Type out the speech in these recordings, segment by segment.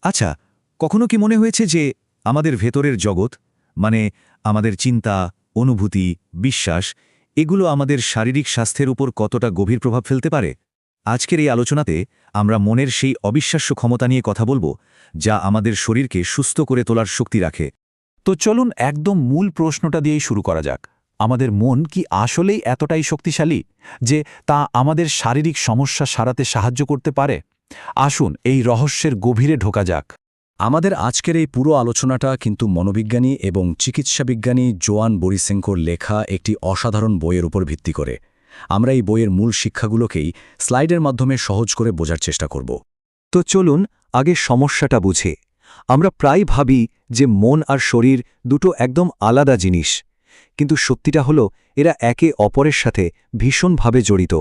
আচ্ছা, কখনো কি মনে হয়েছে যে আমাদের ভেতরের জগৎ মানে আমাদের চিন্তা, অনুভূতি, বিশ্বাস এগুলো আমাদের শারীরিক স্বাস্থ্যের উপর কতটা গভীর প্রভাব ফেলতে পারে? আজকের এই আলোচনাতে আমরা মনের সেই অবিশ্বাস্য ক্ষমতা নিয়ে কথা বলবো যা আমাদের শরীরকে সুস্থ করে তোলার শক্তি রাখে। তো চলুন একদম মূল প্রশ্নটা দিয়েই শুরু করা যাক। আমাদের মন কি আসলেই এতটাই শক্তিশালী যে তা আমাদের শারীরিক সমস্যা সারাতে সাহায্য করতে পারে? আসুন এই রহস্যের গভীরে ঢোকা যাক। আমাদের আজকের এই পুরো আলোচনাটা কিন্তু মনোবিজ্ঞানী এবং চিকিৎসাবিজ্ঞানী জোয়ান বোরিসেঙ্কোর লেখা একটি অসাধারণ বইয়ের উপর ভিত্তি করে। আমরা এই বইয়ের মূল শিক্ষাগুলোকেই স্লাইডের মাধ্যমে সহজ করে বোঝার চেষ্টা করব। তো চলুন আগে সমস্যাটা বুঝে। আমরা প্রায় ভাবি যে মন আর শরীর দুটো একদম আলাদা জিনিস, কিন্তু সত্যিটা হলো এরা একে অপরের সাথে ভীষণভাবে জড়িত।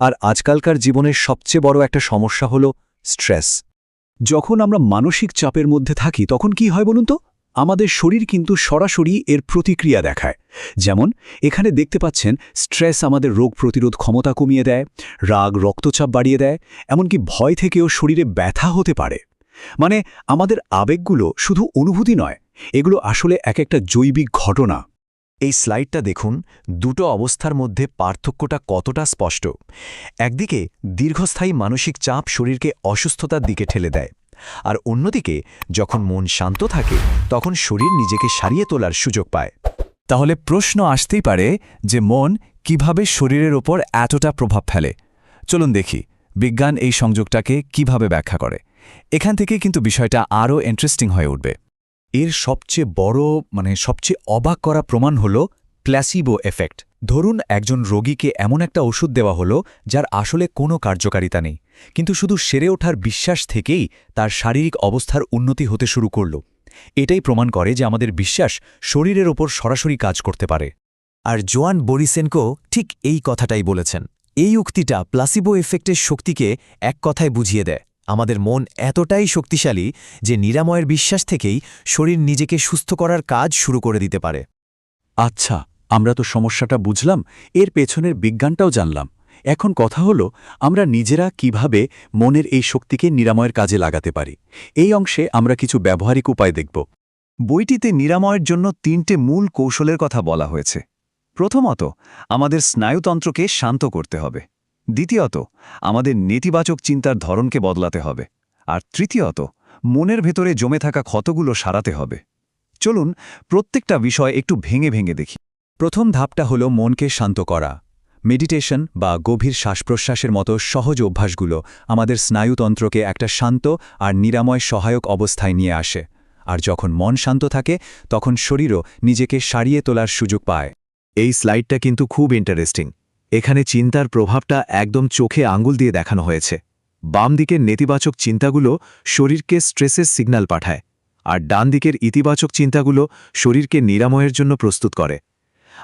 আর আজকালকার জীবনের সবচেয়ে বড় একটা সমস্যা হলো স্ট্রেস। যখন আমরা মানসিক চাপের মধ্যে থাকি তখন কি হয় বলুন তো? আমাদের শরীর কিন্তু সরাসরি এর প্রতিক্রিয়া দেখায়। যেমন এখানে দেখতে পাচ্ছেন, স্ট্রেস আমাদের রোগ প্রতিরোধ ক্ষমতা কমিয়ে দেয়, রাগ রক্তচাপ বাড়িয়ে দেয়, এমনকি ভয় থেকেও শরীরে ব্যথা হতে পারে। মানে আমাদের আবেগগুলো শুধু অনুভূতি নয়, এগুলো আসলে এক একটা জৈবিক ঘটনা। এই স্লাইডটা দেখুন, দুটো অবস্থার মধ্যে পার্থক্যটা কতটা স্পষ্ট। একদিকে দীর্ঘস্থায়ী মানসিক চাপ শরীরকে অসুস্থতার দিকে ঠেলে দেয়, আর অন্যদিকে যখন মন শান্ত থাকে তখন শরীর নিজেকে সারিয়ে তোলার সুযোগ পায়। তাহলে প্রশ্ন আসতেই পারে যে মন কিভাবে শরীরের ওপর এতটা প্রভাব ফেলে। চলুন দেখি বিজ্ঞান এই সংযোগটাকে কিভাবে ব্যাখ্যা করে। এখান থেকে কিন্তু বিষয়টা আরও ইন্টারেস্টিং হয়ে উঠবে। এর সবচেয়ে বড় সবচেয়ে অবাক করা প্রমাণ হল প্ল্যাসিবো এফেক্ট। ধরুন একজন রোগীকে এমন একটা ওষুধ দেওয়া হলো যার আসলে কোনো কার্যকারিতা নেই, কিন্তু শুধু সেরে ওঠার বিশ্বাস থেকেই তার শারীরিক অবস্থার উন্নতি হতে শুরু করল। এটাই প্রমাণ করে যে আমাদের বিশ্বাস শরীরের ওপর সরাসরি কাজ করতে পারে। আর জোয়ান বোরিসেনকো ঠিক এই কথাটাই বলেছেন। এই উক্তিটা প্লাসিবো এফেক্টের শক্তিকে এক কথায় বুঝিয়ে দেয়। আমাদের মন এতটাই শক্তিশালী যে নিরাময়ের বিশ্বাস থেকেই শরীর নিজেকে সুস্থ করার কাজ শুরু করে দিতে পারে। আচ্ছা, আমরা তো সমস্যাটা বুঝলাম, এর পেছনের বিজ্ঞানটাও জানলাম। এখন কথা হলো আমরা নিজেরা কিভাবে মনের এই শক্তিকে নিরাময়ের কাজে লাগাতে পারি। এই অংশে আমরা কিছু ব্যবহারিক উপায় দেখব। বইটিতে নিরাময়ের জন্য 3টে মূল কৌশলের কথা বলা হয়েছে। প্রথমত, আমাদের স্নায়ুতন্ত্রকে শান্ত করতে হবে। দ্বিতীয়ত, আমাদের নেতিবাচক চিন্তার ধরনকে বদলাতে হবে। আর তৃতীয়ত, মনের ভেতরে জমে থাকা ক্ষতগুলো সারাতে হবে। চলুন প্রত্যেকটা বিষয় একটু ভেঙে ভেঙে দেখি। প্রথম ধাপটা হলো মনকে শান্ত করা। মেডিটেশন বা গভীর শ্বাসপ্রশ্বাসের মতো সহজ অভ্যাসগুলো আমাদের স্নায়ুতন্ত্রকে একটা শান্ত আর নিরাময় সহায়ক অবস্থায় নিয়ে আসে। আর যখন মন শান্ত থাকে তখন শরীরও নিজেকে সারিয়ে তোলার সুযোগ পায়। এই স্লাইডটা কিন্তু খুব ইন্টারেস্টিং। এখানে চিন্তার প্রভাবটা একদম চোখে আঙুল দিয়ে দেখানো হয়েছে। বাম দিকের নেতিবাচক চিন্তাগুলো শরীরকে স্ট্রেসের সিগন্যাল পাঠায়, আর ডান দিকের ইতিবাচক চিন্তাগুলো শরীরকে নিরাময়ের জন্য প্রস্তুত করে।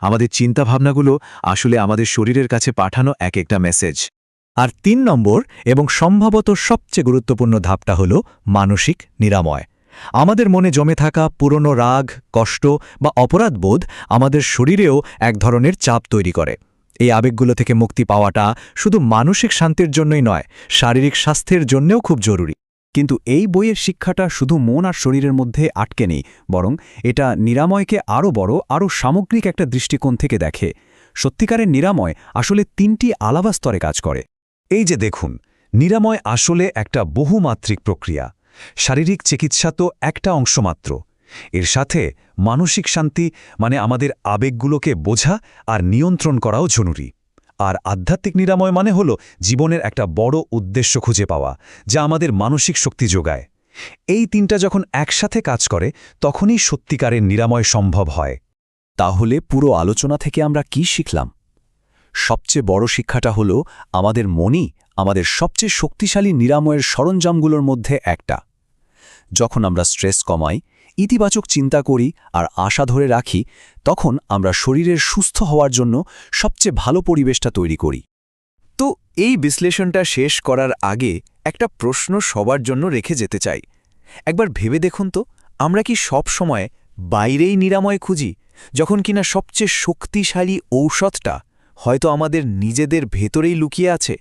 আমাদের চিন্তাভাবনাগুলো আসলে আমাদের শরীরের কাছে পাঠানো এক একটা মেসেজ। আর 3 নম্বর এবং সম্ভবত সবচেয়ে গুরুত্বপূর্ণ ধাপটা হল মানসিক নিরাময়। আমাদের মনে জমে থাকা পুরনো রাগ, কষ্ট বা অপরাধবোধ আমাদের শরীরেও এক ধরনের চাপ তৈরি করে। এই আবেগগুলো থেকে মুক্তি পাওয়াটা শুধু মানসিক শান্তির জন্যই নয়, শারীরিক স্বাস্থ্যের জন্যও খুব জরুরি। কিন্তু এই বইয়ের শিক্ষাটা শুধু মন আর শরীরের মধ্যে আটকে নেই, বরং এটা নিরাময়কে আরও বড়, আরও সামগ্রিক একটা দৃষ্টিকোণ থেকে দেখে। সত্যিকারের নিরাময় আসলে 3টি আলাদা স্তরে কাজ করে। এই যে দেখুন, নিরাময় আসলে একটা বহুমাত্রিক প্রক্রিয়া। শারীরিক চিকিৎসা তো একটা অংশ মাত্র। এর সাথে মানসিক শান্তি মানে আমাদের আবেগগুলোকে বোঝা আর নিয়ন্ত্রণ করাও জরুরি। আর আধ্যাত্মিক নিরাময় মানে হলো জীবনের একটা বড় উদ্দেশ্য খুঁজে পাওয়া, যা আমাদের মানসিক শক্তি যোগায়। এই 3টা যখন একসাথে কাজ করে তখনই সত্যিকারের নিরাময় সম্ভব হয়। তাহলে পুরো আলোচনা থেকে আমরা কি শিখলাম? সবচেয়ে বড় শিক্ষাটা হলো আমাদের মনই আমাদের সবচেয়ে শক্তিশালী নিরাময়ের সরঞ্জামগুলোর মধ্যে একটা। যখন আমরা স্ট্রেস কমাই, ইতিবাচক চিন্তা করি আর আশা ধরে রাখি, তখন আমরা শরীরের সুস্থ হওয়ার জন্য সবচেয়ে ভালো পরিবেশটা তৈরি করি। তো এই বিশ্লেষণটা শেষ করার আগে একটা প্রশ্ন সবার জন্য রেখে যেতে চাই। একবার ভেবে দেখুন তো, আমরা কি সব সময় বাইরেই নিরাময় খুঁজি, যখন কিনা সবচেয়ে শক্তিশালী ঔষধটা হয়তো আমাদের নিজেদের ভেতরেই লুকিয়ে আছে?